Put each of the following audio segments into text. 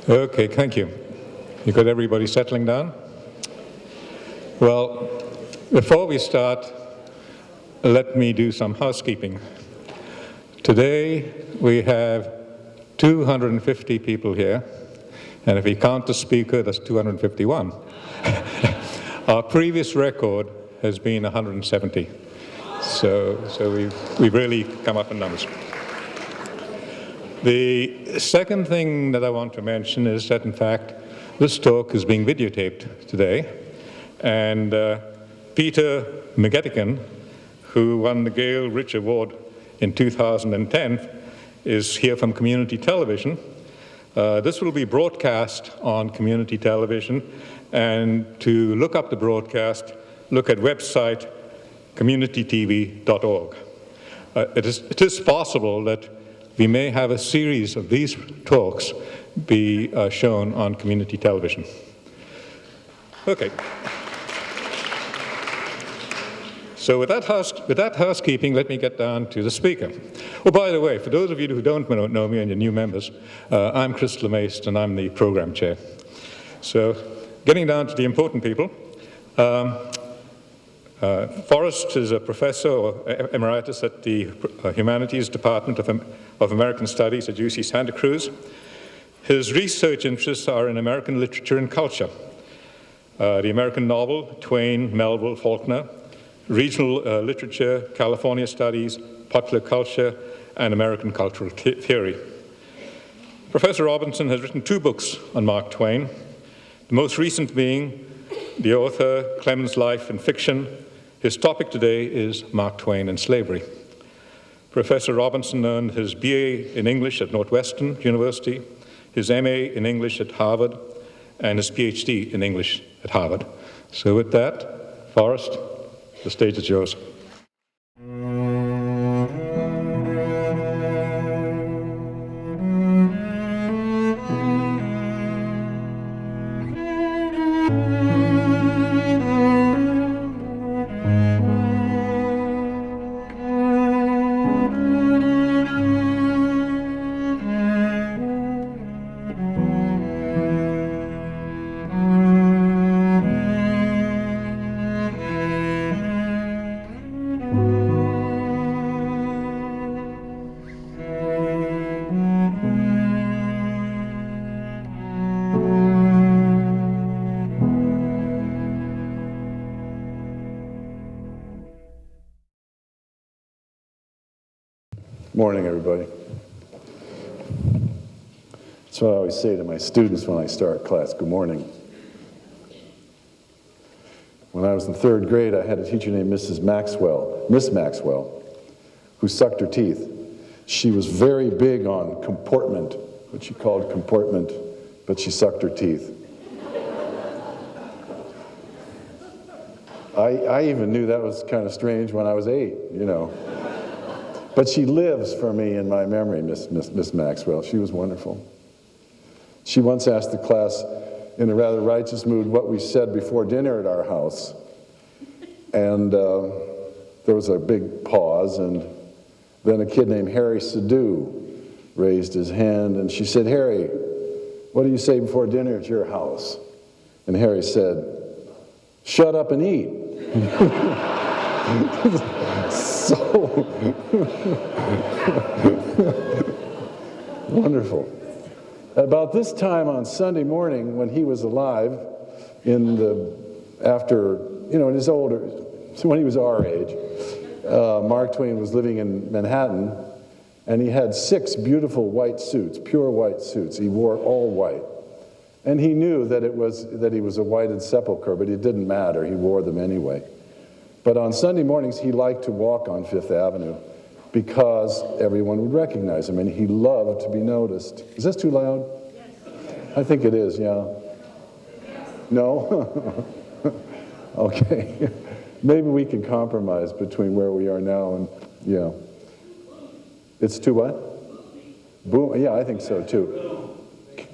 Okay, thank you. You got everybody settling down? Well, before we start, let me do some housekeeping. Today, we have 250 people here, and if we count the speaker, that's 251. Our previous record has been 170. So we've really come up in numbers. The second thing that I want to mention is that, in fact, this talk is being videotaped today. And Peter McGettigan, who won the Gail Rich Award in 2010, is here from community television. This will be broadcast on community television. And to look up the broadcast, look at website communitytv.org. It is possible that we may have a series of these talks be shown on community television. Okay. So with that housekeeping, let me get down to the speaker. Oh, by the way, for those of you who don't know me and you're new members, I'm Chris LeMaist, and I'm the program chair. So getting down to the important people, Forrest is a professor emeritus at the Humanities Department of American Studies at UC Santa Cruz. His research interests are in American literature and culture, the American novel, Twain, Melville, Faulkner, regional literature, California studies, popular culture, and American cultural theory. Professor Robinson has written 2 books on Mark Twain, the most recent being The Author, Clemens' Life and Fiction. His topic today is Mark Twain and Slavery. Professor Robinson earned his BA in English at Northwestern University, his MA in English at Harvard, and his PhD in English at Harvard. So with that, Forrest, the stage is yours. Morning, everybody. That's what I always say to my students when I start class. Good morning. When I was in 3rd grade, I had a teacher named Miss Maxwell, who sucked her teeth. She was very big on comportment, what she called comportment, but she sucked her teeth. I even knew that was kind of strange when I was 8, you know. But she lives for me in my memory, Miss Maxwell. She was wonderful. She once asked the class, in a rather righteous mood, what we said before dinner at our house. And there was a big pause, and then a kid named Harry Sadu raised his hand, and she said, "Harry, what do you say before dinner at your house?" And Harry said, "Shut up and eat." So wonderful. About this time on Sunday morning, when he was alive, in his older, so when he was our age, Mark Twain was living in Manhattan, and he had 6 beautiful white suits, pure white suits. He wore all white. And he knew that he was a whited sepulcher, but it didn't matter. He wore them anyway. But on Sunday mornings, he liked to walk on 5th Avenue because everyone would recognize him, and he loved to be noticed. Is this too loud? Yes. I think it is, yeah. No? Okay. Maybe we can compromise between where we are now and, yeah. It's too what? Boom. Yeah, I think so, too.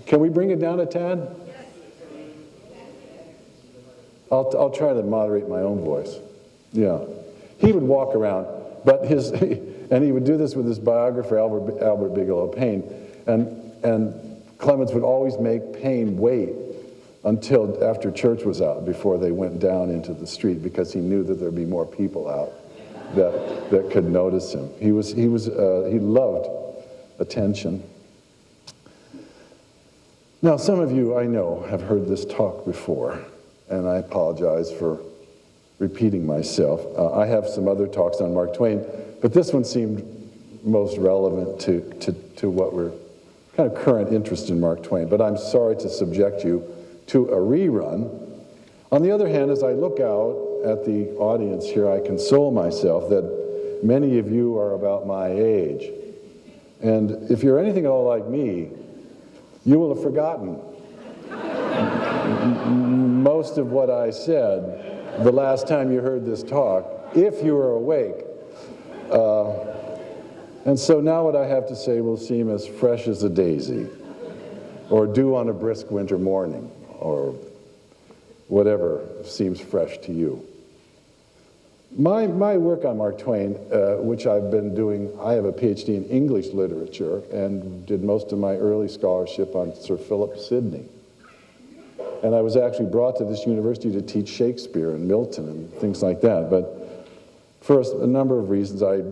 Can we bring it down a tad? I'll try to moderate my own voice. Yeah. He would walk around, but and he would do this with his biographer, Albert Bigelow Paine, and Clemens would always make Paine wait until after church was out before they went down into the street, because he knew that there'd be more people out that could notice him. He loved attention. Now, some of you I know have heard this talk before, and I apologize for repeating myself. I have some other talks on Mark Twain, but this one seemed most relevant to what we're kind of current interest in Mark Twain. But I'm sorry to subject you to a rerun. On the other hand, as I look out at the audience here, I console myself that many of you are about my age. And if you're anything at all like me, you will have forgotten most of what I said the last time you heard this talk, if you were awake. And so now what I have to say will seem as fresh as a daisy, or dew on a brisk winter morning, or whatever seems fresh to you. My work on Mark Twain, which I've been doing, I have a PhD in English literature and did most of my early scholarship on Sir Philip Sidney. And I was actually brought to this university to teach Shakespeare and Milton and things like that. But for a number of reasons, I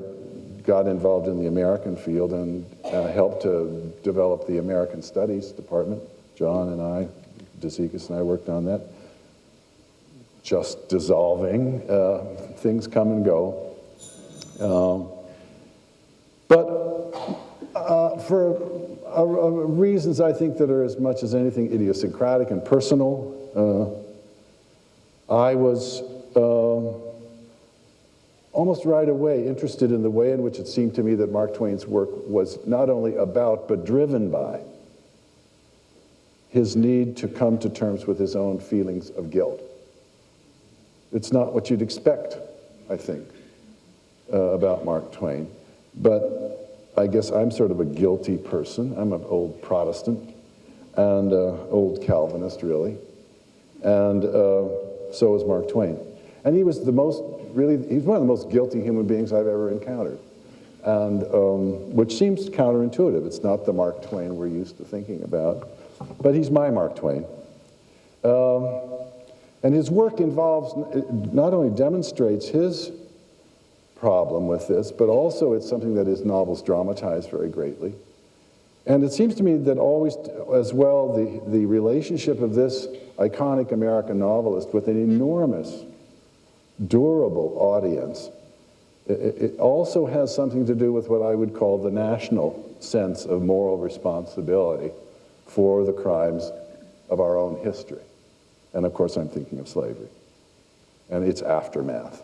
got involved in the American field and helped to develop the American Studies department. John and I, DeZekis and I worked on that. Just dissolving. Things come and go. But for reasons I think that are as much as anything idiosyncratic and personal, I was almost right away interested in the way in which it seemed to me that Mark Twain's work was not only about, but driven by his need to come to terms with his own feelings of guilt. It's not what you'd expect, I think, about Mark Twain. But I guess I'm sort of a guilty person. I'm an old Protestant and old Calvinist, really. And so is Mark Twain. And he was he's one of the most guilty human beings I've ever encountered. And which seems counterintuitive. It's not the Mark Twain we're used to thinking about. But he's my Mark Twain. And his work not only demonstrates his problem with this, but also it's something that his novels dramatize very greatly. And it seems to me that always, as well, the relationship of this iconic American novelist with an enormous, durable audience, it also has something to do with what I would call the national sense of moral responsibility for the crimes of our own history. And of course, I'm thinking of slavery and its aftermath.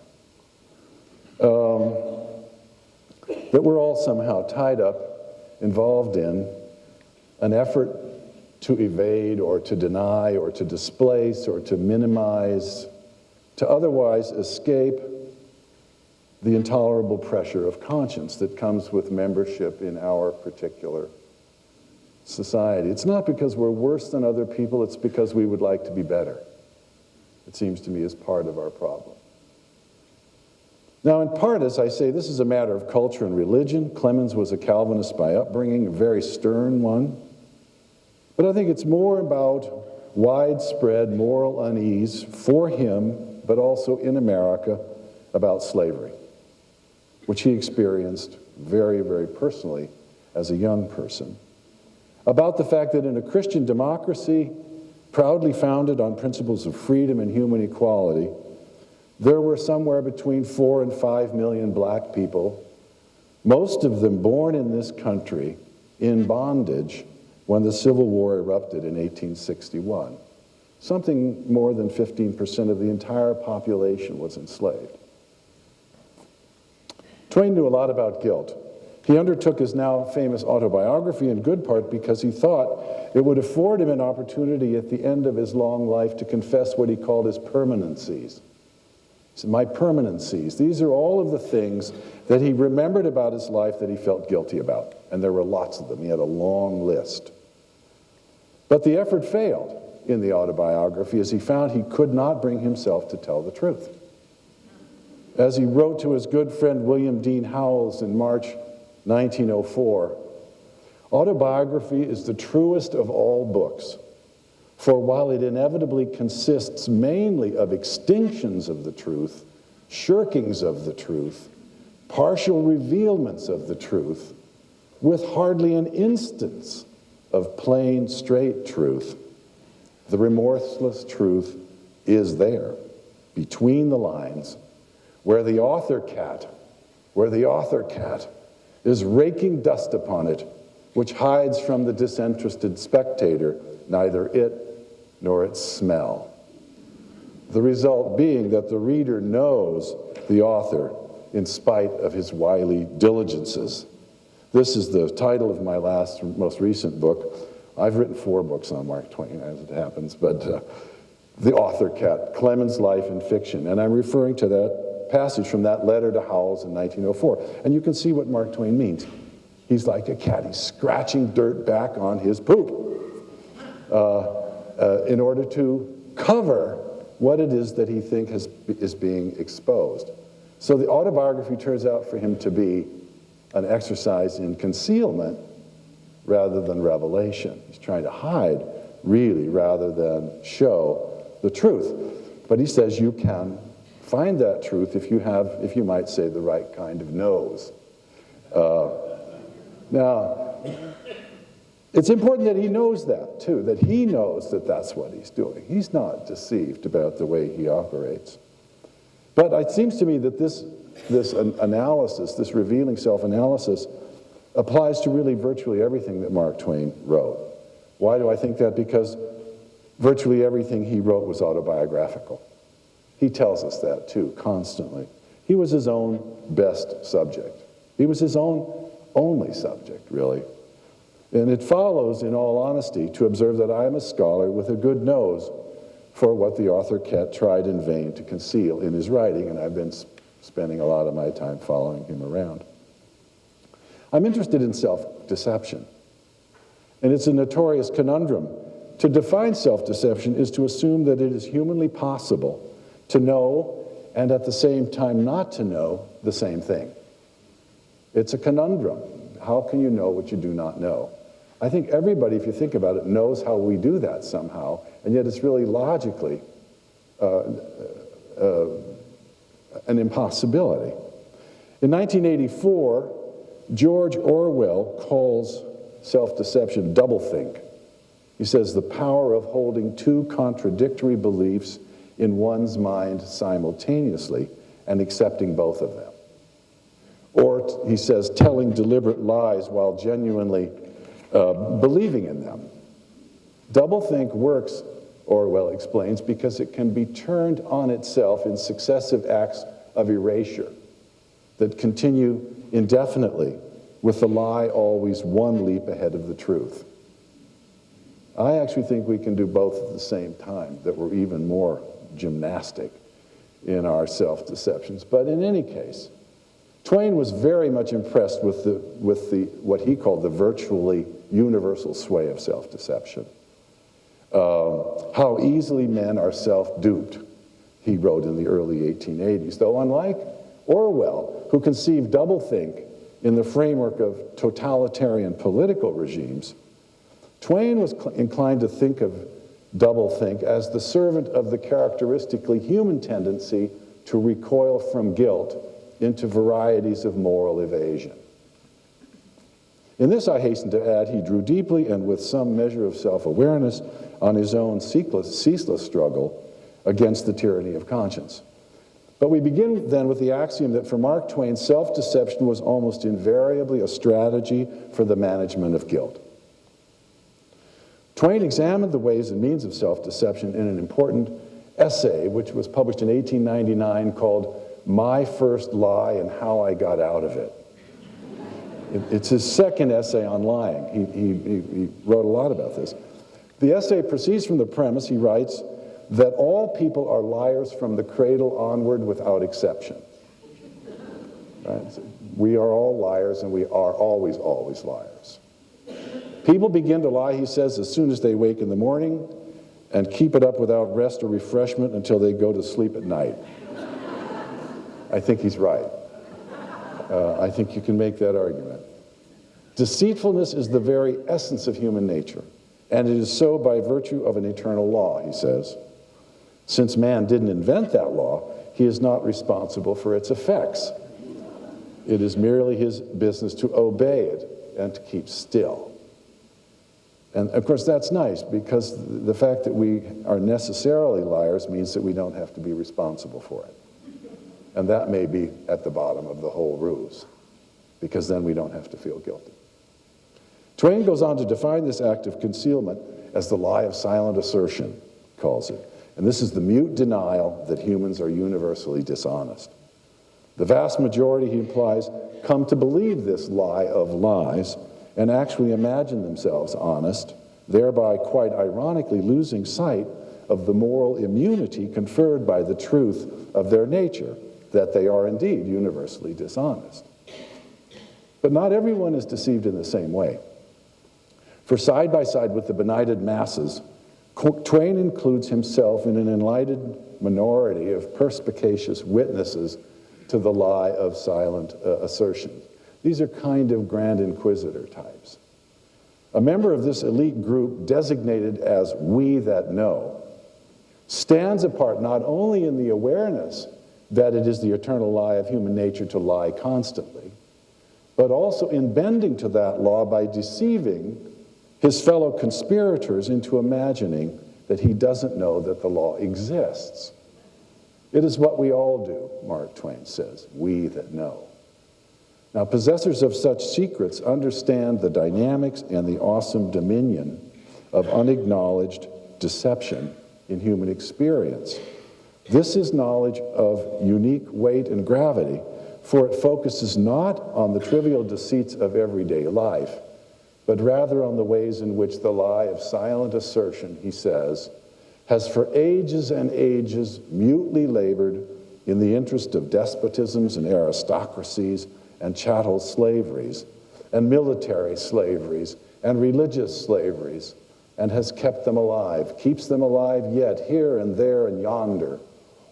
That we're all somehow tied up, involved in an effort to evade or to deny or to displace or to minimize, to otherwise escape the intolerable pressure of conscience that comes with membership in our particular society. It's not because we're worse than other people, it's because we would like to be better. It seems to me as part of our problem. Now, in part, as I say, this is a matter of culture and religion. Clemens was a Calvinist by upbringing, a very stern one. But I think it's more about widespread moral unease for him, but also in America, about slavery, which he experienced very, very personally as a young person. About the fact that in a Christian democracy, proudly founded on principles of freedom and human equality, there were somewhere between 4 and 5 million black people, most of them born in this country, in bondage when the Civil War erupted in 1861. Something more than 15% of the entire population was enslaved. Twain knew a lot about guilt. He undertook his now famous autobiography in good part because he thought it would afford him an opportunity at the end of his long life to confess what he called his permanencies. He said, my permanencies, these are all of the things that he remembered about his life that he felt guilty about. And there were lots of them. He had a long list. But the effort failed in the autobiography as he found he could not bring himself to tell the truth. As he wrote to his good friend William Dean Howells in March 1904, Autobiography is the truest of all books, for while it inevitably consists mainly of extinctions of the truth, shirkings of the truth, partial revealments of the truth, with hardly an instance of plain, straight truth, the remorseless truth is there, between the lines, where the author cat is raking dust upon it, which hides from the disinterested spectator neither it nor its smell. The result being that the reader knows the author in spite of his wily diligences. This is the title of my most recent book. I've written 4 books on Mark Twain, as it happens, but The Author Cat, Clemens' Life in Fiction. And I'm referring to that passage from that letter to Howells in 1904. And you can see what Mark Twain means. He's like a cat. He's scratching dirt back on his poop in order to cover what it is that he thinks is being exposed. So the autobiography turns out for him to be an exercise in concealment rather than revelation. He's trying to hide, really, rather than show the truth. But he says you can find that truth if you have, if you might say, the right kind of nose. Now, it's important that he knows that, too, that he knows that that's what he's doing. He's not deceived about the way he operates. But it seems to me that this analysis, this revealing self-analysis, applies to really virtually everything that Mark Twain wrote. Why do I think that? Because virtually everything he wrote was autobiographical. He tells us that, too, constantly. He was his own best subject. He was his own only subject, really. And it follows, in all honesty, to observe that I am a scholar with a good nose for what the author cat tried in vain to conceal in his writing, and I've been spending a lot of my time following him around. I'm interested in self-deception, and it's a notorious conundrum. To define self-deception is to assume that it is humanly possible to know and at the same time not to know the same thing. It's a conundrum. How can you know what you do not know? I think everybody, if you think about it, knows how we do that somehow, and yet it's really logically an impossibility. In 1984, George Orwell calls self-deception doublethink. He says the power of holding 2 contradictory beliefs in one's mind simultaneously and accepting both of them. Or, he says, telling deliberate lies while genuinely believing in them. Doublethink works, Orwell explains, because it can be turned on itself in successive acts of erasure that continue indefinitely, with the lie always one leap ahead of the truth. I actually think we can do both at the same time, that we're even more gymnastic in our self-deceptions. But in any case, Twain was very much impressed with what he called the virtually universal sway of self-deception. How easily men are self-duped, he wrote in the early 1880s, though unlike Orwell, who conceived doublethink in the framework of totalitarian political regimes, Twain was inclined to think of doublethink as the servant of the characteristically human tendency to recoil from guilt into varieties of moral evasion. In this, I hasten to add, he drew deeply and with some measure of self-awareness on his own ceaseless struggle against the tyranny of conscience. But we begin then with the axiom that for Mark Twain, self-deception was almost invariably a strategy for the management of guilt. Twain examined the ways and means of self-deception in an important essay, which was published in 1899, called My First Lie and How I Got Out of It. It's his second essay on lying. He wrote a lot about this. The essay proceeds from the premise, he writes, that all people are liars from the cradle onward without exception. Right? We are all liars, and we are always liars. People begin to lie, he says, as soon as they wake in the morning and keep it up without rest or refreshment until they go to sleep at night. I think he's right. I think you can make that argument. Deceitfulness is the very essence of human nature, and it is so by virtue of an eternal law, he says. Since man didn't invent that law, he is not responsible for its effects. It is merely his business to obey it and to keep still. And of course that's nice, because the fact that we are necessarily liars means that we don't have to be responsible for it. And that may be at the bottom of the whole ruse, because then we don't have to feel guilty. Twain goes on to define this act of concealment as the lie of silent assertion, calls it. And this is the mute denial that humans are universally dishonest. The vast majority, he implies, come to believe this lie of lies and actually imagine themselves honest, thereby quite ironically losing sight of the moral immunity conferred by the truth of their nature, that they are indeed universally dishonest. But not everyone is deceived in the same way. For side by side with the benighted masses, Twain includes himself in an enlightened minority of perspicacious witnesses to the lie of silent assertion. These are kind of Grand Inquisitor types. A member of this elite group, designated as "we that know," stands apart not only in the awareness that it is the eternal lie of human nature to lie constantly, but also in bending to that law by deceiving his fellow conspirators into imagining that he doesn't know that the law exists. It is what we all do, Mark Twain says, we that know. Now, possessors of such secrets understand the dynamics and the awesome dominion of unacknowledged deception in human experience. This is knowledge of unique weight and gravity, for it focuses not on the trivial deceits of everyday life, but rather on the ways in which the lie of silent assertion, he says, has for ages and ages mutely labored in the interest of despotisms and aristocracies and chattel slaveries and military slaveries and religious slaveries, and has kept them alive, keeps them alive yet here and there and yonder,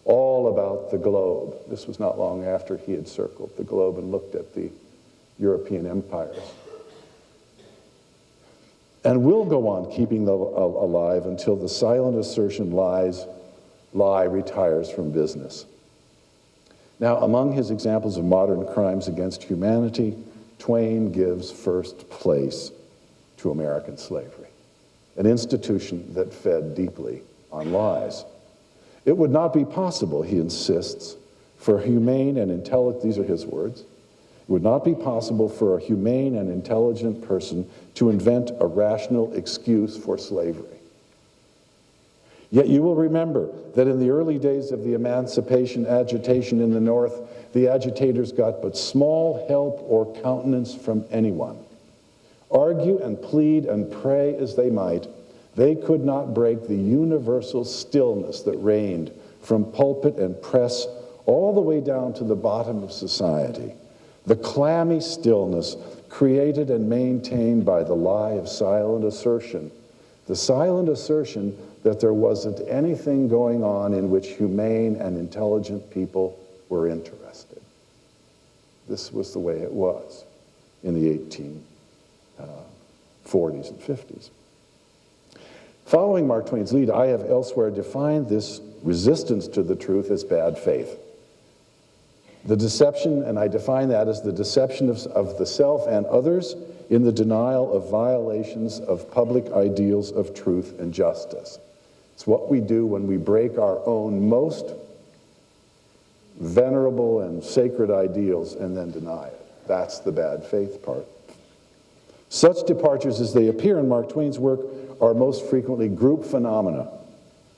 all about the globe. This was not long after he had circled the globe and looked at the European empires. And will go on keeping them alive until the silent assertion lie retires from business. Now, among his examples of modern crimes against humanity, Twain gives first place to American slavery, an institution that fed deeply on lies. It would not be possible, he insists, for a humane and intelligent, these are his words, it would not be possible for a humane and intelligent person to invent a rational excuse for slavery. Yet you will remember that in the early days of the emancipation agitation in the North, the agitators got but small help or countenance from anyone. Argue and plead and pray as they might, they could not break the universal stillness that reigned from pulpit and press all the way down to the bottom of society. The clammy stillness created and maintained by the lie of silent assertion. The silent assertion that there wasn't anything going on in which humane and intelligent people were interested. This was the way it was in the 1840s and 50s. Following Mark Twain's lead, I have elsewhere defined this resistance to the truth as bad faith. The deception, and I define that as the deception of the self and others in the denial of violations of public ideals of truth and justice. It's what we do when we break our own most venerable and sacred ideals and then deny it. That's the bad faith part. Such departures as they appear in Mark Twain's work are most frequently group phenomena,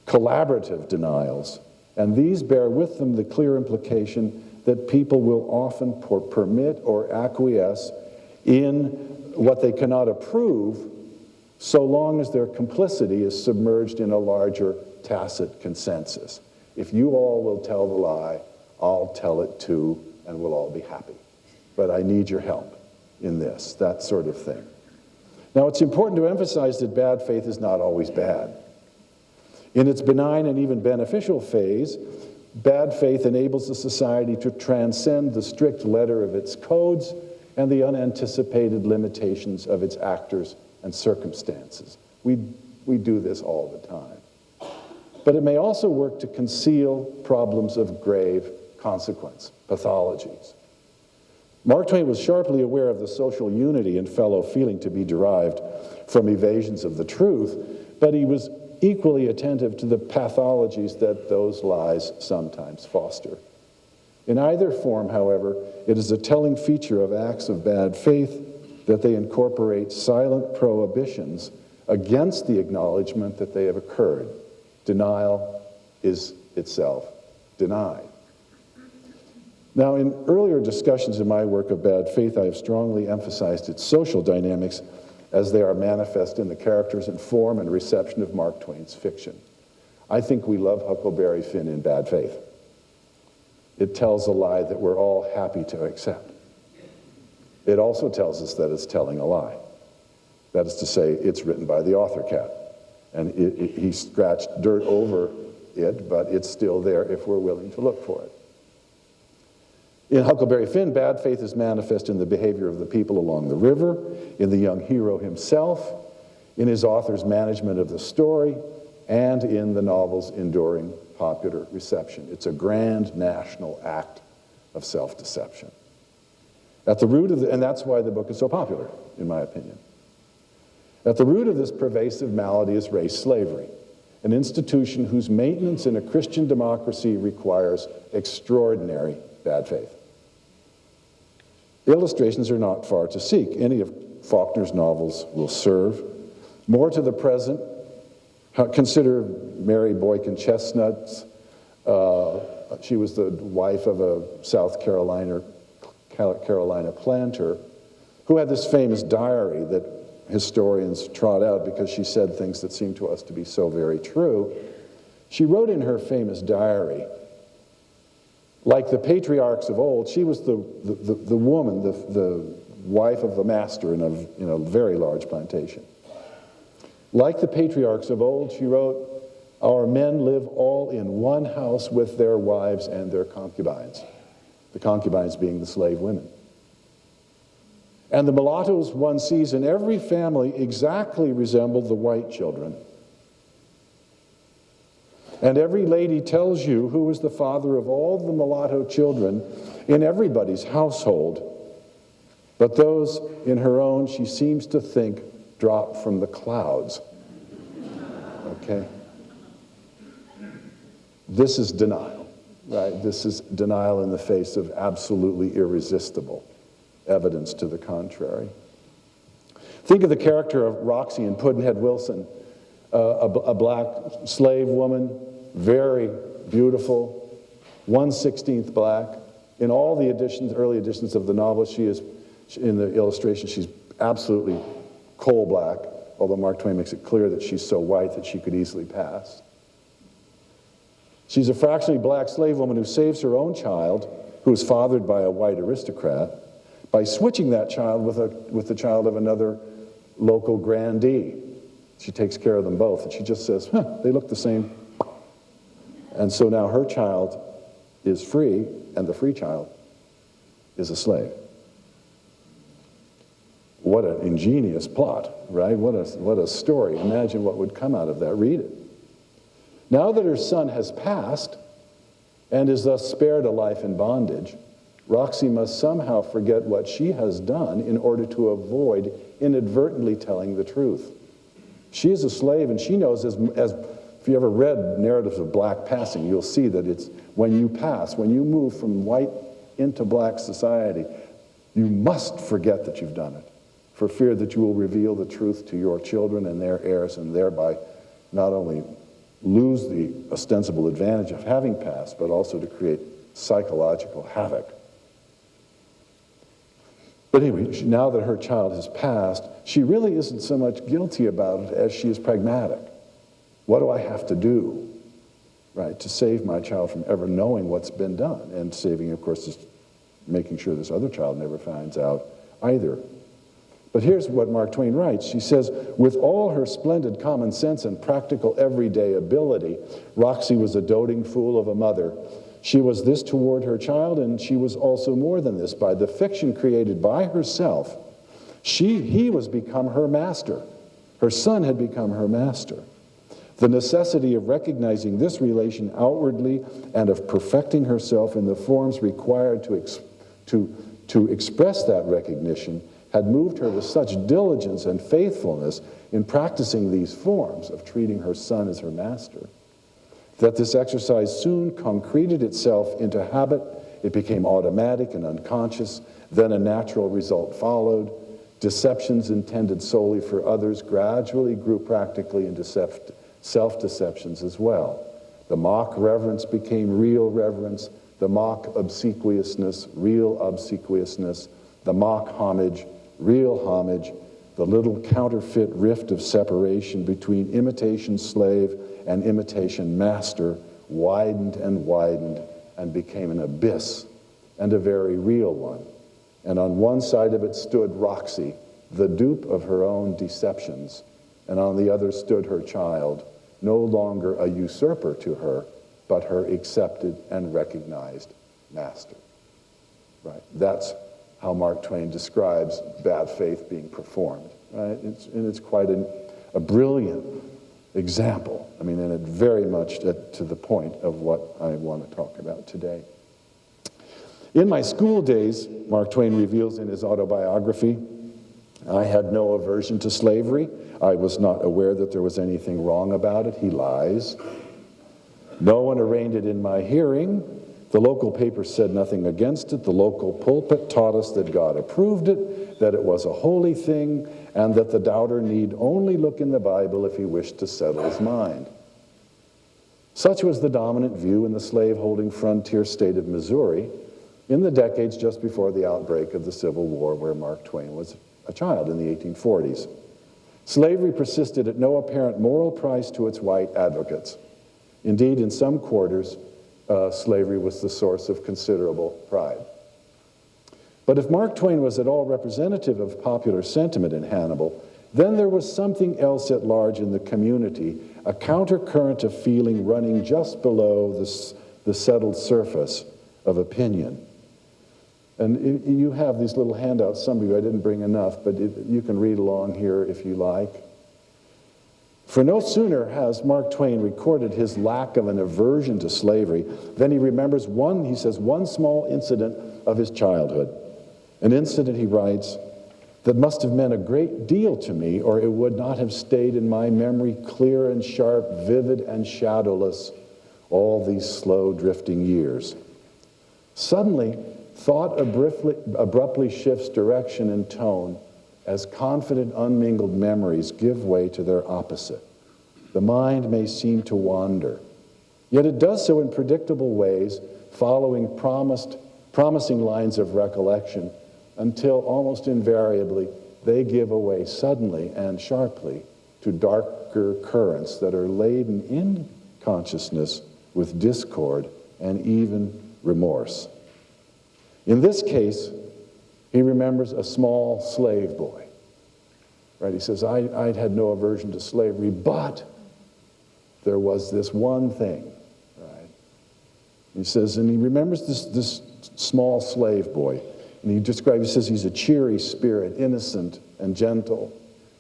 collaborative denials, and these bear with them the clear implication that people will often permit or acquiesce in what they cannot approve so long as their complicity is submerged in a larger tacit consensus. If you all will tell the lie, I'll tell it too, and we'll all be happy. But I need your help in this, that sort of thing. Now, it's important to emphasize that bad faith is not always bad. In its benign and even beneficial phase, bad faith enables a society to transcend the strict letter of its codes and the unanticipated limitations of its actors and circumstances. We do this all the time. But it may also work to conceal problems of grave consequence, pathologies. Mark Twain was sharply aware of the social unity and fellow feeling to be derived from evasions of the truth, but he was equally attentive to the pathologies that those lies sometimes foster. In either form, however, it is a telling feature of acts of bad faith that they incorporate silent prohibitions against the acknowledgement that they have occurred. Denial is itself denied. Now, in earlier discussions in my work of bad faith, I have strongly emphasized its social dynamics as they are manifest in the characters and form and reception of Mark Twain's fiction. I think we love Huckleberry Finn in bad faith. It tells a lie that we're all happy to accept. It also tells us that it's telling a lie. That is to say, it's written by the author cat. And he scratched dirt over it, but it's still there if we're willing to look for it. In Huckleberry Finn, bad faith is manifest in the behavior of the people along the river, in the young hero himself, in his author's management of the story, and in the novel's enduring popular reception. It's a grand national act of self-deception. At the root of and that's why the book is so popular, in my opinion. At the root of this pervasive malady is race slavery, an institution whose maintenance in a Christian democracy requires extraordinary bad faith. Illustrations are not far to seek. Any of Faulkner's novels will serve. More to the present, consider Mary Boykin Chestnut's. She was the wife of a South Carolina planter who had this famous diary that historians trot out because she said things that seem to us to be so very true. She wrote in her famous diary, like the patriarchs of old, she was the woman, the wife of the master in a very large plantation. Like the patriarchs of old, she wrote, our men live all in one house with their wives and their concubines, the concubines being the slave women. And the mulattoes one sees in every family exactly resemble the white children. And every lady tells you who is the father of all the mulatto children in everybody's household. But those in her own, she seems to think, drop from the clouds. Okay? This is denial, right? This is denial in the face of absolutely irresistible evidence to the contrary. Think of the character of Roxy in Pudd'nhead Wilson, a black slave woman, very beautiful, 1/16 black. In all the editions, early editions of the novel, she is, in the illustration, she's absolutely coal black, although Mark Twain makes it clear that she's so white that she could easily pass. She's a fractionally black slave woman who saves her own child, who is fathered by a white aristocrat, by switching that child with the child of another local grandee. She takes care of them both, and she just says, they look the same. And so now her child is free, and the free child is a slave. What an ingenious plot, right? What a story. Imagine what would come out of that. Read it. Now that her son has passed and is thus spared a life in bondage, Roxy must somehow forget what she has done in order to avoid inadvertently telling the truth. She is a slave, and she knows, as if you ever read narratives of black passing, you'll see that it's when you pass, when you move from white into black society, you must forget that you've done it, for fear that you will reveal the truth to your children and their heirs, and thereby not only lose the ostensible advantage of having passed, but also to create psychological havoc. But anyway, now that her child has passed, she really isn't so much guilty about it as she is pragmatic. What do I have to do, right, to save my child from ever knowing what's been done? And saving, of course, is making sure this other child never finds out either. But here's what Mark Twain writes. She says, with all her splendid common sense and practical everyday ability, Roxy was a doting fool of a mother She was this toward her child, and she was also more than this. By the fiction created by herself, he was become her master. Her son had become her master. The necessity of recognizing this relation outwardly and of perfecting herself in the forms required to express that recognition had moved her to such diligence and faithfulness in practicing these forms of treating her son as her master, that this exercise soon concreted itself into habit. It became automatic and unconscious. Then a natural result followed. Deceptions intended solely for others gradually grew practically into self-deceptions as well. The mock reverence became real reverence. The mock obsequiousness, real obsequiousness. The mock homage, real homage. The little counterfeit rift of separation between imitation slave and imitation master widened and became an abyss, and a very real one. And on one side of it stood Roxy, the dupe of her own deceptions, and on the other stood her child, no longer a usurper to her, but her accepted and recognized master. Right? That's how Mark Twain describes bad faith being performed. Right? It's quite a brilliant example. I mean, and it very much to the point of what I want to talk about today. In my school days, Mark Twain reveals in his autobiography, I had no aversion to slavery. I was not aware that there was anything wrong about it. He lies. No one arraigned it in my hearing. The local paper said nothing against it. The local pulpit taught us that God approved it, that it was a holy thing, and that the doubter need only look in the Bible if he wished to settle his mind. Such was the dominant view in the slave-holding frontier state of Missouri in the decades just before the outbreak of the Civil War, where Mark Twain was a child in the 1840s. Slavery persisted at no apparent moral price to its white advocates. Indeed, in some quarters, slavery was the source of considerable pride. But if Mark Twain was at all representative of popular sentiment in Hannibal, then there was something else at large in the community, a countercurrent of feeling running just below the settled surface of opinion. And you have these little handouts, some of you, I didn't bring enough, but you can read along here if you like. For no sooner has Mark Twain recorded his lack of an aversion to slavery than he remembers one small incident of his childhood. An incident, he writes, that must have meant a great deal to me, or it would not have stayed in my memory clear and sharp, vivid and shadowless all these slow drifting years. Suddenly, thought abruptly shifts direction and tone as confident, unmingled memories give way to their opposite. The mind may seem to wander, yet it does so in predictable ways, following promising lines of recollection, until almost invariably they give away suddenly and sharply to darker currents that are laden in consciousness with discord and even remorse. In this case, he remembers a small slave boy. Right? He says, I'd had no aversion to slavery, but there was this one thing. Right? He says, and he remembers this small slave boy. And he says he's a cheery spirit, innocent and gentle,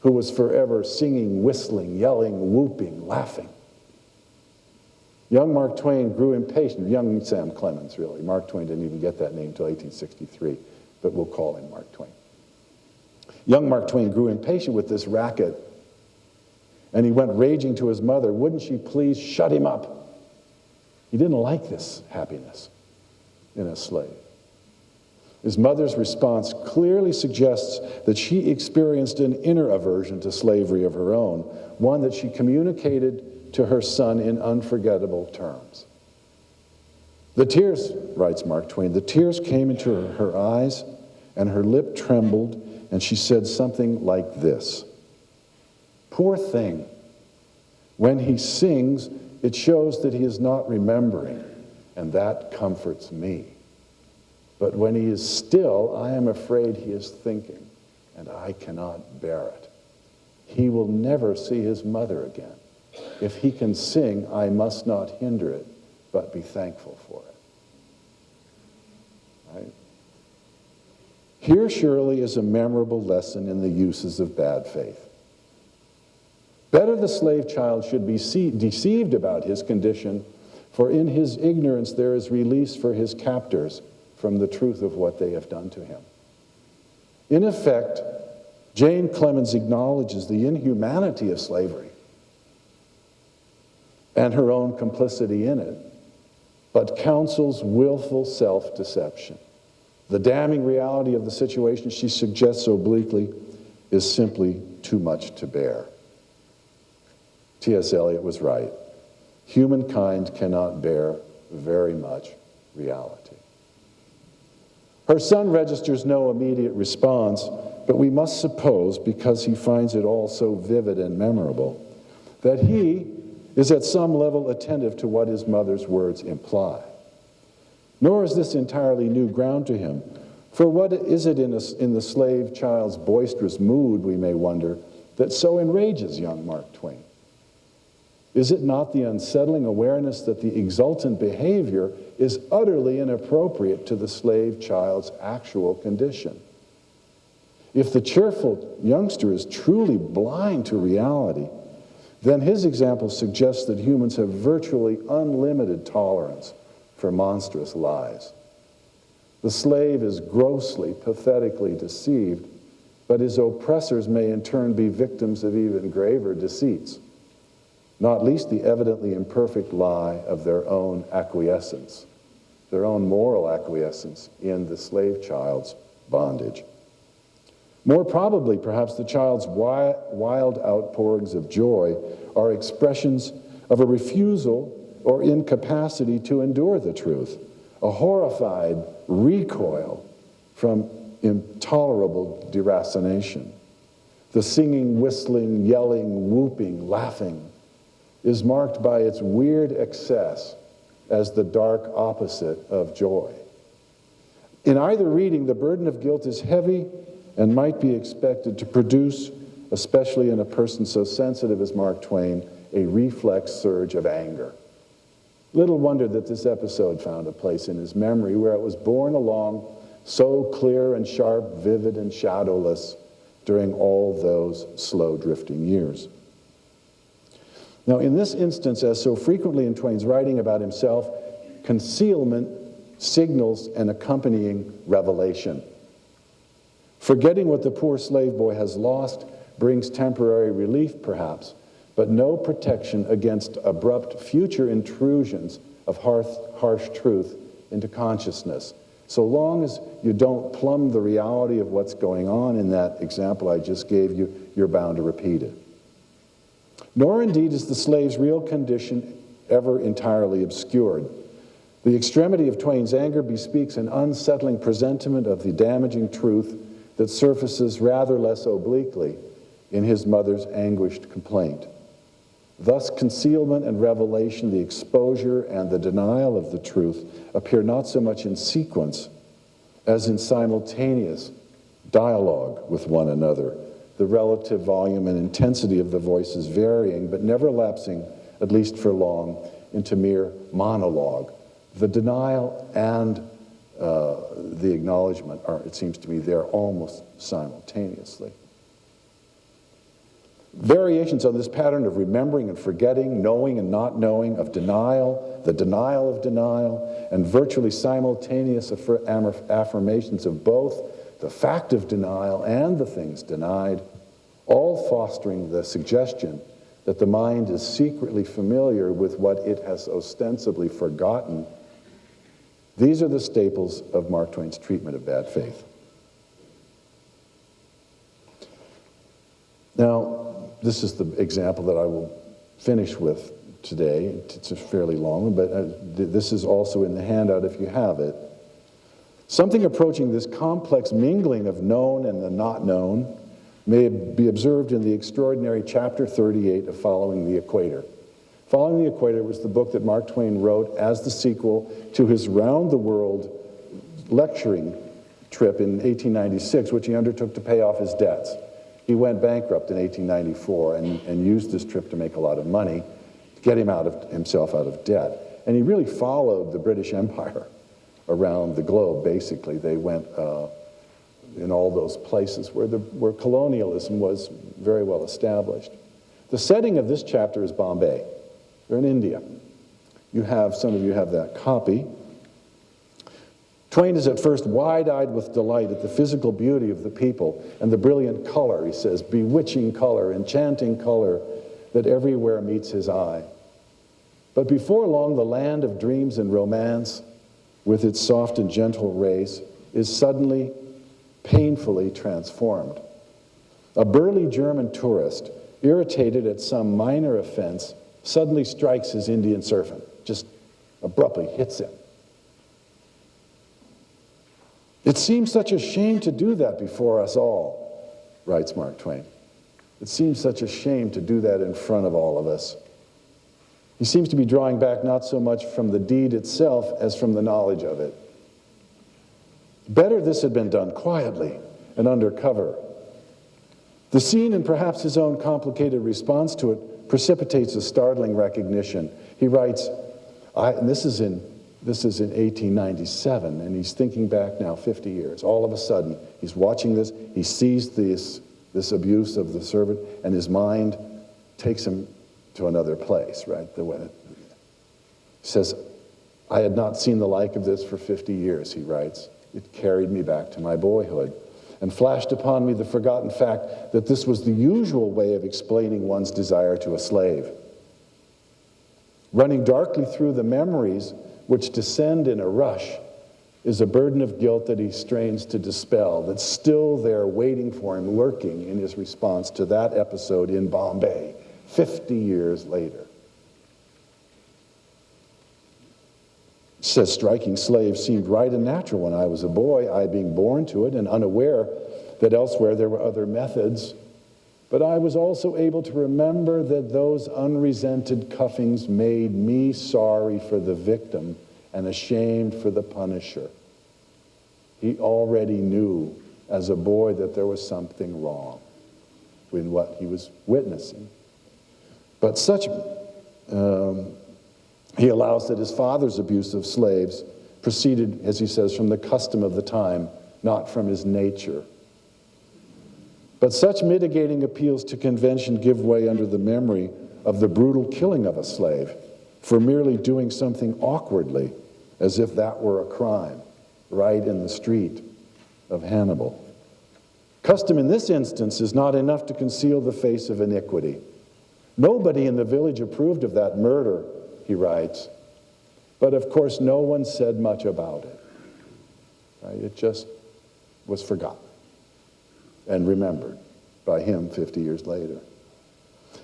who was forever singing, whistling, yelling, whooping, laughing. Young Mark Twain grew impatient, young Sam Clemens, really. Mark Twain didn't even get that name until 1863, but we'll call him Mark Twain. Young Mark Twain grew impatient with this racket, and he went raging to his mother, wouldn't she please shut him up? He didn't like this happiness in a slave. His mother's response clearly suggests that she experienced an inner aversion to slavery of her own, one that she communicated to her son in unforgettable terms. The tears, writes Mark Twain, the tears came into her eyes, and her lip trembled, and she said something like this: "Poor thing, when he sings, it shows that he is not remembering, and that comforts me. But when he is still, I am afraid he is thinking, and I cannot bear it. He will never see his mother again. If he can sing, I must not hinder it, but be thankful for it." right? Here surely is a memorable lesson in the uses of bad faith. Better the slave child should be deceived about his condition, for in his ignorance there is release for his captors from the truth of what they have done to him. In effect, Jane Clemens acknowledges the inhumanity of slavery and her own complicity in it, but counsels willful self-deception. The damning reality of the situation she suggests obliquely is simply too much to bear. T.S. Eliot was right. Humankind cannot bear very much reality. Her son registers no immediate response, but we must suppose, because he finds it all so vivid and memorable, that he is at some level attentive to what his mother's words imply. Nor is this entirely new ground to him, for what is it in the slave child's boisterous mood, we may wonder, that so enrages young Mark Twain? Is it not the unsettling awareness that the exultant behavior is utterly inappropriate to the slave child's actual condition? If the cheerful youngster is truly blind to reality, then his example suggests that humans have virtually unlimited tolerance for monstrous lies. The slave is grossly, pathetically deceived, but his oppressors may in turn be victims of even graver deceits, not least the evidently imperfect lie of their own acquiescence, their own moral acquiescence in the slave child's bondage. More probably, perhaps, the child's wild outpourings of joy are expressions of a refusal or incapacity to endure the truth, a horrified recoil from intolerable deracination. The singing, whistling, yelling, whooping, laughing is marked by its weird excess as the dark opposite of joy. In either reading, the burden of guilt is heavy and might be expected to produce, especially in a person so sensitive as Mark Twain, a reflex surge of anger. Little wonder that this episode found a place in his memory where it was borne along so clear and sharp, vivid and shadowless during all those slow drifting years. Now, in this instance, as so frequently in Twain's writing about himself, concealment signals an accompanying revelation. Forgetting what the poor slave boy has lost brings temporary relief, perhaps, but no protection against abrupt future intrusions of harsh truth into consciousness. So long as you don't plumb the reality of what's going on in that example I just gave you, you're bound to repeat it. Nor indeed is the slave's real condition ever entirely obscured. The extremity of Twain's anger bespeaks an unsettling presentiment of the damaging truth that surfaces rather less obliquely in his mother's anguished complaint. Thus, concealment and revelation, the exposure and the denial of the truth, appear not so much in sequence as in simultaneous dialogue with one another, the relative volume and intensity of the voices varying, but never lapsing, at least for long, into mere monologue. The denial and the acknowledgement are, it seems to me, there almost simultaneously. Variations on this pattern of remembering and forgetting, knowing and not knowing, of denial, the denial of denial, and virtually simultaneous affirmations of both the fact of denial and the things denied, all fostering the suggestion that the mind is secretly familiar with what it has ostensibly forgotten. These are the staples of Mark Twain's treatment of bad faith. Now, this is the example that I will finish with today. It's fairly long, but this is also in the handout if you have it. Something approaching this complex mingling of known and the not known may be observed in the extraordinary chapter 38 of Following the Equator. Following the Equator was the book that Mark Twain wrote as the sequel to his round-the-world lecturing trip in 1896, which he undertook to pay off his debts. He went bankrupt in 1894 and used this trip to make a lot of money, to get himself out of debt. And he really followed the British Empire around the globe, basically. They went in all those places where colonialism was very well established. The setting of this chapter is Bombay. They're in India. Some of you have that copy. Twain is at first wide-eyed with delight at the physical beauty of the people and the brilliant color, he says, bewitching color, enchanting color that everywhere meets his eye. But before long, the land of dreams and romance, with its soft and gentle rays, is suddenly, painfully transformed. A burly German tourist, irritated at some minor offense, suddenly strikes his Indian servant, just abruptly hits him. It seems such a shame to do that before us all, writes Mark Twain. It seems such a shame to do that in front of all of us. He seems to be drawing back not so much from the deed itself as from the knowledge of it. Better this had been done quietly and under cover. The scene and perhaps his own complicated response to it precipitates a startling recognition. He writes, and this is in 1897, and he's thinking back now 50 years. All of a sudden, he's watching this, he sees this abuse of the servant, and his mind takes him to another place, right? He says, I had not seen the like of this for 50 years, he writes. It carried me back to my boyhood and flashed upon me the forgotten fact that this was the usual way of explaining one's desire to a slave. Running darkly through the memories which descend in a rush is a burden of guilt that he strains to dispel, that's still there waiting for him, lurking in his response to that episode in Bombay, 50 years later. It says, striking slaves seemed right and natural when I was a boy, I being born to it and unaware that elsewhere there were other methods. But I was also able to remember that those unresented cuffings made me sorry for the victim and ashamed for the punisher. He already knew as a boy that there was something wrong with what he was witnessing. But he allows that his father's abuse of slaves proceeded, as he says, from the custom of the time, not from his nature. But such mitigating appeals to convention give way under the memory of the brutal killing of a slave for merely doing something awkwardly, as if that were a crime, right in the street of Hannibal. Custom in this instance is not enough to conceal the face of iniquity. Nobody in the village approved of that murder, he writes, but of course no one said much about it. Right? It just was forgotten and remembered by him 50 years later.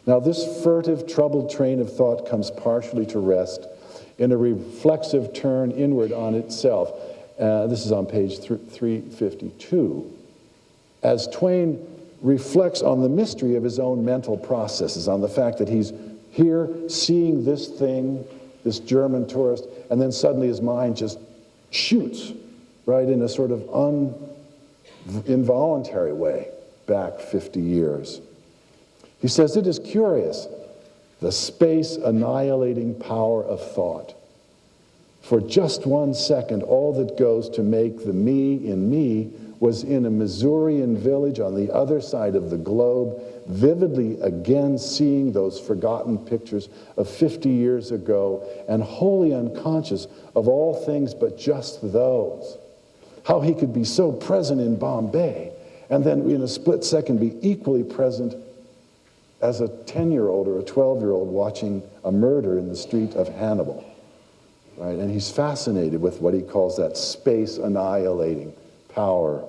Now this furtive, troubled train of thought comes partially to rest in a reflexive turn inward on itself. This is on page 352. As Twain reflects on the mystery of his own mental processes, on the fact that he's here seeing this thing, this German tourist, and then suddenly his mind just shoots, right, in a sort of involuntary way back 50 years. He says, it is curious, the space-annihilating power of thought. For just 1 second, all that goes to make the me in me was in a Missourian village on the other side of the globe, vividly again seeing those forgotten pictures of 50 years ago and wholly unconscious of all things but just those. How he could be so present in Bombay and then in a split second be equally present as a 10-year-old or a 12-year-old watching a murder in the street of Hannibal. Right? And he's fascinated with what he calls that space-annihilating power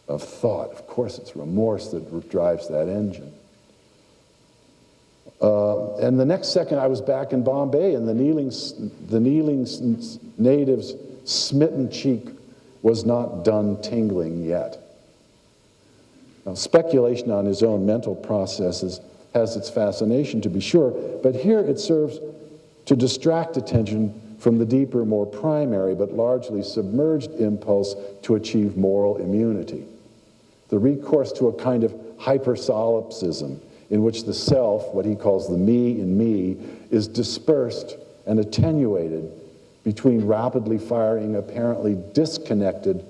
of thought. Of course, it's remorse that drives that engine. And the next second, I was back in Bombay, and the kneeling native's smitten cheek was not done tingling yet. Now, speculation on his own mental processes has its fascination, to be sure, but here it serves to distract attention from the deeper, more primary, but largely submerged impulse to achieve moral immunity. The recourse to a kind of hypersolipsism in which the self, what he calls the me in me, is dispersed and attenuated between rapidly firing, apparently disconnected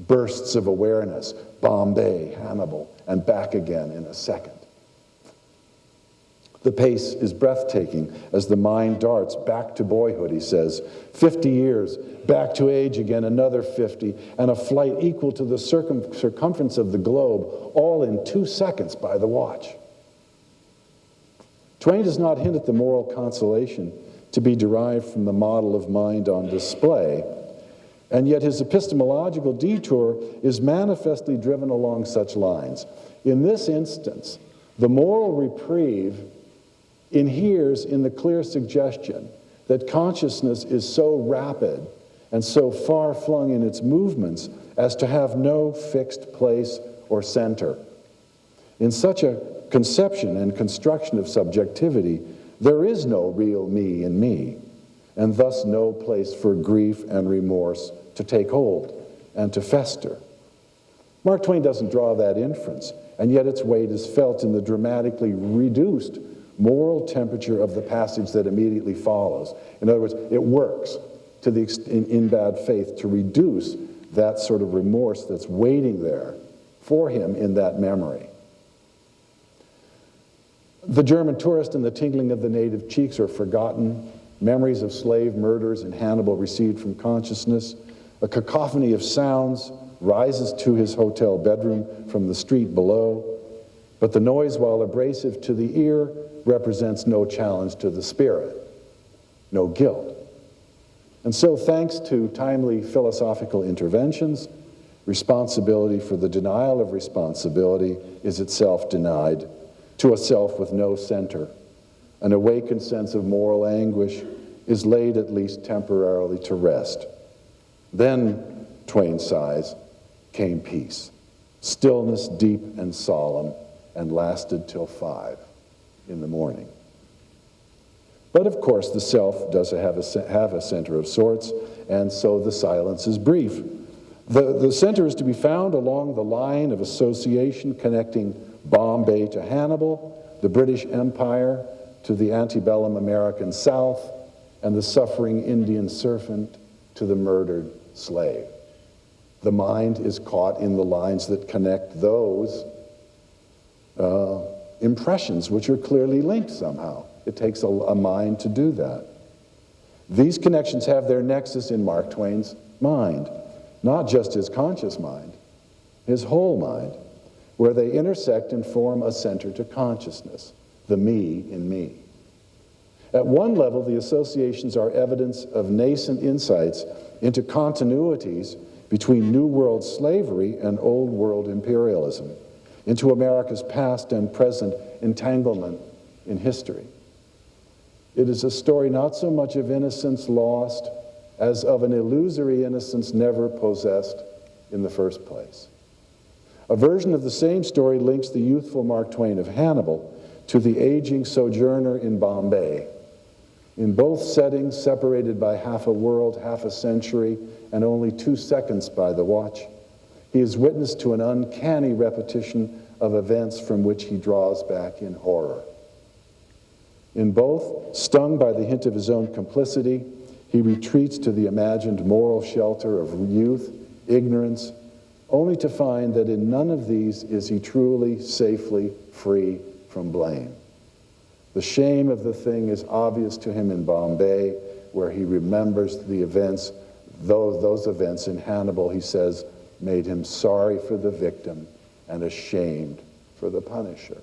bursts of awareness. Bombay, Hannibal, and back again in a second. The pace is breathtaking as the mind darts back to boyhood, he says. 50 years, back to age again, another 50, and a flight equal to the circumference of the globe, all in 2 seconds by the watch. Twain does not hint at the moral consolation to be derived from the model of mind on display, and yet his epistemological detour is manifestly driven along such lines. In this instance, the moral reprieve inheres in the clear suggestion that consciousness is so rapid and so far-flung in its movements as to have no fixed place or center. In such a conception and construction of subjectivity, there is no real me in me, and thus no place for grief and remorse to take hold and to fester. Mark Twain doesn't draw that inference, and yet its weight is felt in the dramatically reduced moral temperature of the passage that immediately follows. In other words, it works to the in bad faith to reduce that sort of remorse that's waiting there for him in that memory. The German tourist and the tingling of the native cheeks are forgotten. Memories of slave murders in Hannibal recede from consciousness. A cacophony of sounds rises to his hotel bedroom from the street below, but the noise, while abrasive to the ear, represents no challenge to the spirit, no guilt. And so, thanks to timely philosophical interventions, responsibility for the denial of responsibility is itself denied to a self with no center. An awakened sense of moral anguish is laid at least temporarily to rest. Then, Twain sighs, came peace, stillness deep and solemn, and lasted till 5 in the morning. But of course, the self does have a center of sorts, and so the silence is brief. The center is to be found along the line of association connecting Bombay to Hannibal, the British Empire to the antebellum American South, and the suffering Indian servant to the murdered slave. The mind is caught in the lines that connect those impressions, which are clearly linked somehow. It takes a mind to do that. These connections have their nexus in Mark Twain's mind, not just his conscious mind, his whole mind, where they intersect and form a center to consciousness, the me in me. At one level, the associations are evidence of nascent insights into continuities between New World slavery and Old World imperialism, into America's past and present entanglement in history. It is a story not so much of innocence lost as of an illusory innocence never possessed in the first place. A version of the same story links the youthful Mark Twain of Hannibal to the aging sojourner in Bombay. In both settings, separated by half a world, half a century, and only 2 seconds by the watch, he is witness to an uncanny repetition of events from which he draws back in horror. In both, stung by the hint of his own complicity, he retreats to the imagined moral shelter of youth, ignorance, only to find that in none of these is he truly, safely free from blame. The shame of the thing is obvious to him in Bombay, where he remembers the events, those events in Hannibal, he says, made him sorry for the victim and ashamed for the punisher.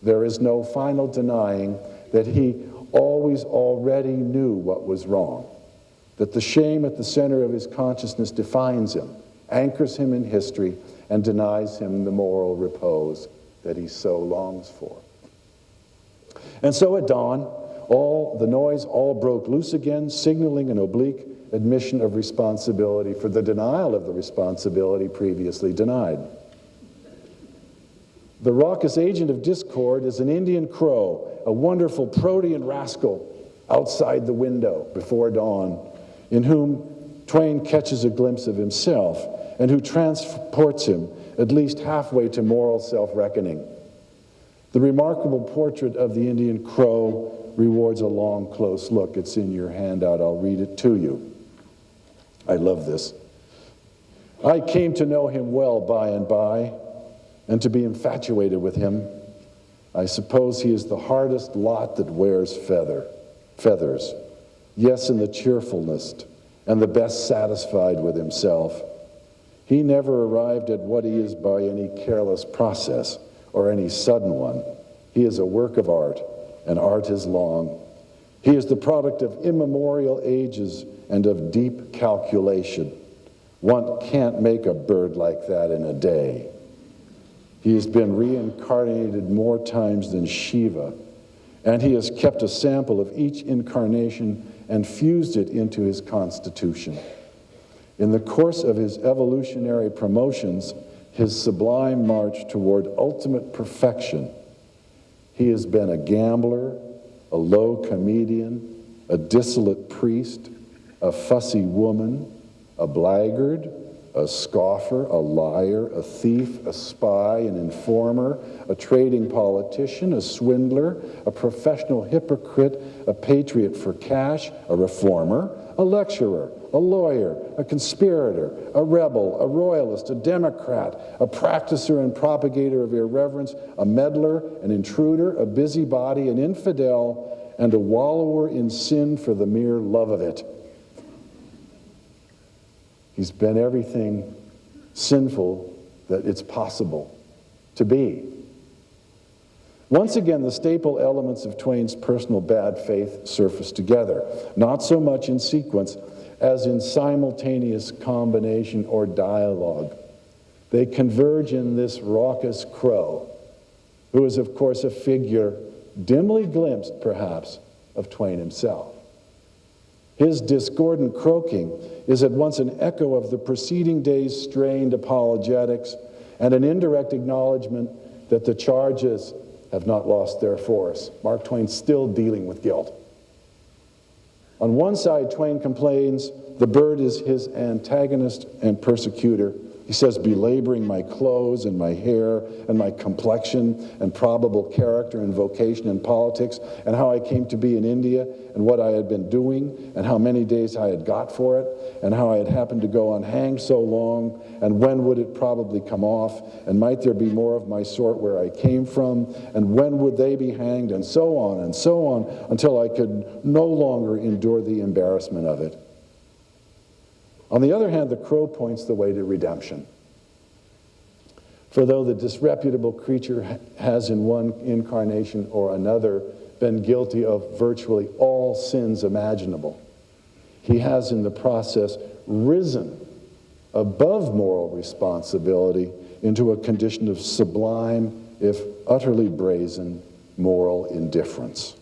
There is no final denying that he always already knew what was wrong, that the shame at the center of his consciousness defines him, anchors him in history, and denies him the moral repose that he so longs for. And so at dawn, the noise all broke loose again, signaling an oblique admission of responsibility for the denial of the responsibility previously denied. The raucous agent of discord is an Indian crow, a wonderful protean rascal outside the window before dawn, in whom Twain catches a glimpse of himself and who transports him at least halfway to moral self-reckoning. The remarkable portrait of the Indian crow rewards a long, close look. It's in your handout. I'll read it to you. I love this. I came to know him well by and by, and to be infatuated with him. I suppose he is the hardest lot that wears feathers. Yes, in the cheerfulness, and the best satisfied with himself. He never arrived at what he is by any careless process or any sudden one. He is a work of art, and art is long. He is the product of immemorial ages and of deep calculation. One can't make a bird like that in a day. He has been reincarnated more times than Shiva, and he has kept a sample of each incarnation and fused it into his constitution. In the course of his evolutionary promotions, his sublime march toward ultimate perfection, he has been a gambler, a low comedian, a dissolute priest, a fussy woman, a blackguard, a scoffer, a liar, a thief, a spy, an informer, a trading politician, a swindler, a professional hypocrite, a patriot for cash, a reformer, a lecturer, a lawyer, a conspirator, a rebel, a royalist, a Democrat, a practicer and propagator of irreverence, a meddler, an intruder, a busybody, an infidel, and a wallower in sin for the mere love of it. He's been everything sinful that it's possible to be. Once again, the staple elements of Twain's personal bad faith surface together, not so much in sequence as in simultaneous combination or dialogue. They converge in this raucous crow, who is, of course, a figure dimly glimpsed, perhaps, of Twain himself. His discordant croaking is at once an echo of the preceding day's strained apologetics and an indirect acknowledgement that the charges have not lost their force. Mark Twain's still dealing with guilt. On one side, Twain complains the bird is his antagonist and persecutor. He says, belaboring my clothes and my hair and my complexion and probable character and vocation and politics and how I came to be in India and what I had been doing and how many days I had got for it and how I had happened to go unhanged so long and when would it probably come off and might there be more of my sort where I came from and when would they be hanged and so on until I could no longer endure the embarrassment of it. On the other hand, the crow points the way to redemption. For though the disreputable creature has in one incarnation or another been guilty of virtually all sins imaginable, he has in the process risen above moral responsibility into a condition of sublime, if utterly brazen, moral indifference.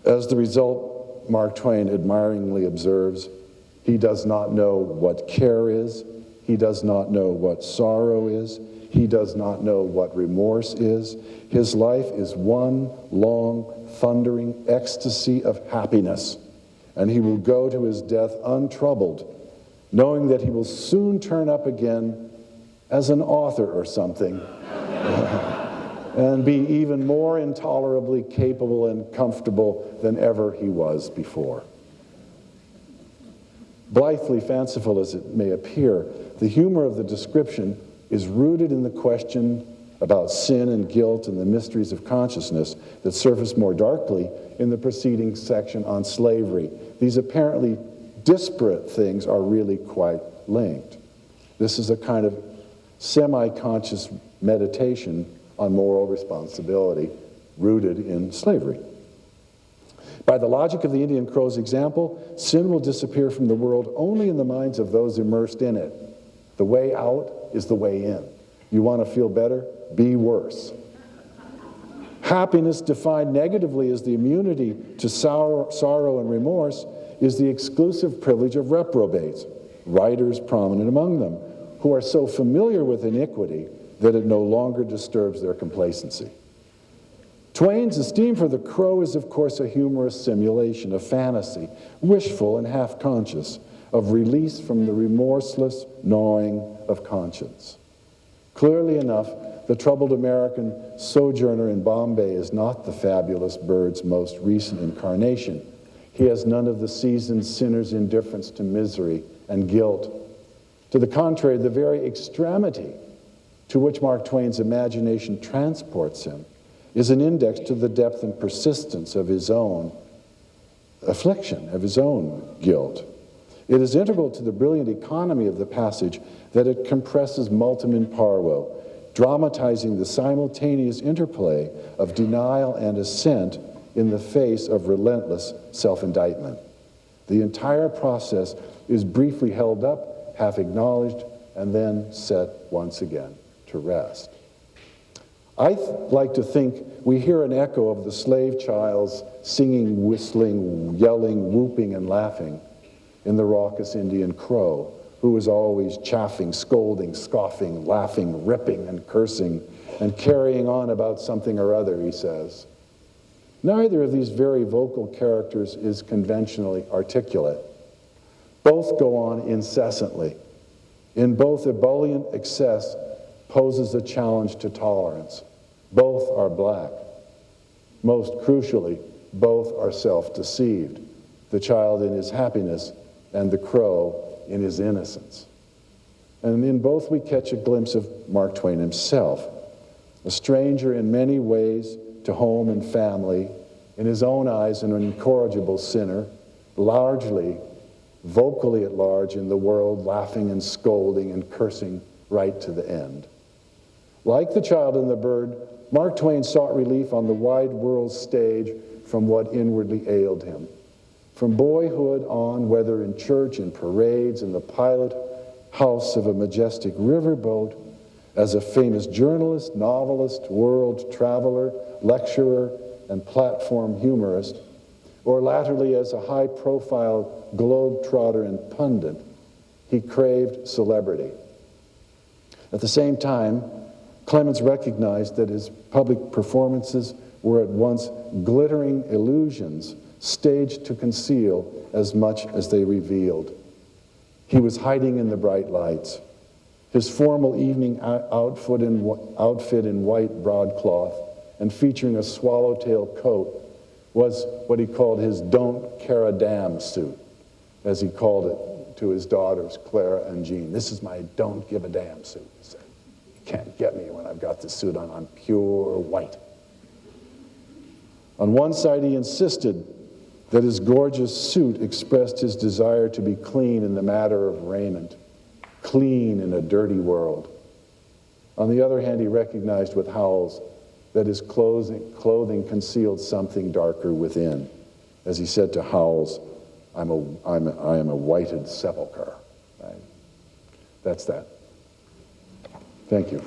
As the result, Mark Twain admiringly observes, he does not know what care is. He does not know what sorrow is. He does not know what remorse is. His life is one long, thundering ecstasy of happiness, and he will go to his death untroubled, knowing that he will soon turn up again as an author or something, and be even more intolerably capable and comfortable than ever he was before. Blithely fanciful as it may appear, the humor of the description is rooted in the question about sin and guilt and the mysteries of consciousness that surface more darkly in the preceding section on slavery. These apparently disparate things are really quite linked. This is a kind of semi-conscious meditation on moral responsibility rooted in slavery. By the logic of the Indian crow's example, sin will disappear from the world only in the minds of those immersed in it. The way out is the way in. You want to feel better? Be worse. Happiness, defined negatively as the immunity to sorrow and remorse, is the exclusive privilege of reprobates, writers prominent among them, who are so familiar with iniquity that it no longer disturbs their complacency. Twain's esteem for the crow is, of course, a humorous simulation, a fantasy, wishful and half-conscious, of release from the remorseless gnawing of conscience. Clearly enough, the troubled American sojourner in Bombay is not the fabulous bird's most recent incarnation. He has none of the seasoned sinner's indifference to misery and guilt. To the contrary, the very extremity to which Mark Twain's imagination transports him is an index to the depth and persistence of his own affliction, of his own guilt. It is integral to the brilliant economy of the passage that it compresses multum in parvo, dramatizing the simultaneous interplay of denial and assent in the face of relentless self-indictment. The entire process is briefly held up, half acknowledged, and then set once again to rest. I like to think we hear an echo of the slave child's singing, whistling, yelling, whooping, and laughing in the raucous Indian crow, who was always chaffing, scolding, scoffing, laughing, ripping, and cursing, and carrying on about something or other, he says. Neither of these very vocal characters is conventionally articulate. Both go on incessantly. In both, ebullient excess poses a challenge to tolerance. Both are black. Most crucially, both are self-deceived, the child in his happiness and the crow in his innocence. And in both we catch a glimpse of Mark Twain himself, a stranger in many ways to home and family, in his own eyes an incorrigible sinner, largely, vocally at large in the world, laughing and scolding and cursing right to the end. Like the child and the bird, Mark Twain sought relief on the wide world stage from what inwardly ailed him. From boyhood on, whether in church, in parades, in the pilot house of a majestic riverboat, as a famous journalist, novelist, world traveler, lecturer, and platform humorist, or latterly as a high-profile globe-trotter and pundit, he craved celebrity. At the same time, Clemens recognized that his public performances were at once glittering illusions staged to conceal as much as they revealed. He was hiding in the bright lights. His formal evening outfit in white broadcloth and featuring a swallowtail coat was what he called his don't care a damn suit, as he called it to his daughters, Clara and Jean. This is my don't give a damn suit, he said. You can't get me when I've got this suit on. I'm pure white. On one side, he insisted that his gorgeous suit expressed his desire to be clean in the matter of raiment, clean in a dirty world. On the other hand, he recognized with Howells that his clothing concealed something darker within. As he said to Howells, I am a whited sepulcher. Right? That's that. Thank you.